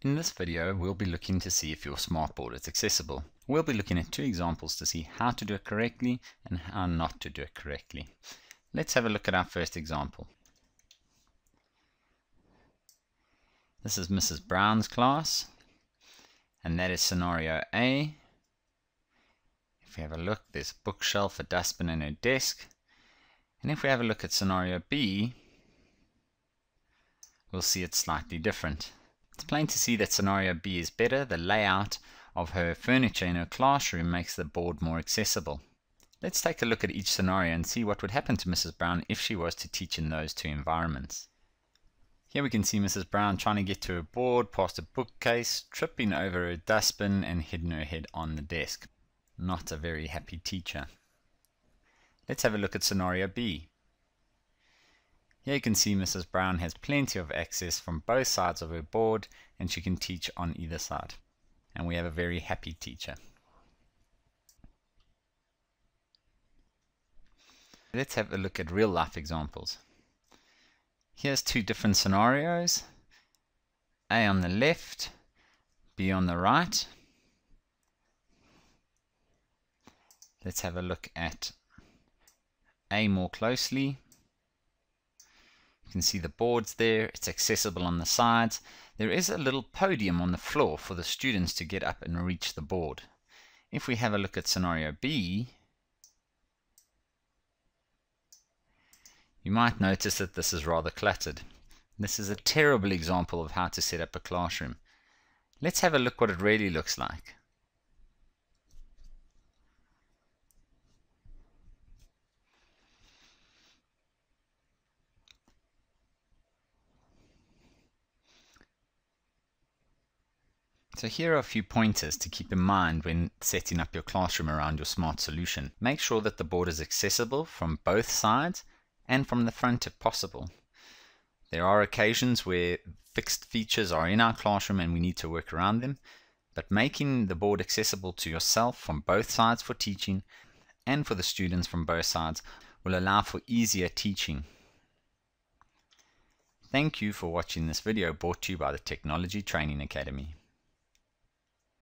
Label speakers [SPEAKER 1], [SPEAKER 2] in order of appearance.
[SPEAKER 1] In this video, we'll be looking to see if your smartboard is accessible. We'll be looking at two examples to see how to do it correctly and how not to do it correctly. Let's have a look at our first example. This is Mrs. Brown's class, and that is scenario A. If we have a look, there's a bookshelf, a dustbin, and a desk. And if we have a look at scenario B, we'll see it's slightly different. It's plain to see that scenario B is better. The layout of her furniture in her classroom makes the board more accessible. Let's take a look at each scenario and see what would happen to Mrs. Brown if she was to teach in those two environments. Here we can see Mrs. Brown trying to get to her board past a bookcase, tripping over her dustbin and hitting her head on the desk. Not a very happy teacher. Let's have a look at scenario B. Here you can see Mrs. Brown has plenty of access from both sides of her board and she can teach on either side. And we have a very happy teacher. Let's have a look at real life examples. Here's two different scenarios. A on the left, B on the right. Let's have a look at A more closely. You can see the boards there, it's accessible on the sides. There is a little podium on the floor for the students to get up and reach the board. If we have a look at scenario B, you might notice that this is rather cluttered. This is a terrible example of how to set up a classroom. Let's have a look what it really looks like. So here are a few pointers to keep in mind when setting up your classroom around your smart solution. Make sure that the board is accessible from both sides and from the front if possible. There are occasions where fixed features are in our classroom and we need to work around them, but making the board accessible to yourself from both sides for teaching and for the students from both sides will allow for easier teaching. Thank you for watching this video brought to you by the Technology Training Academy.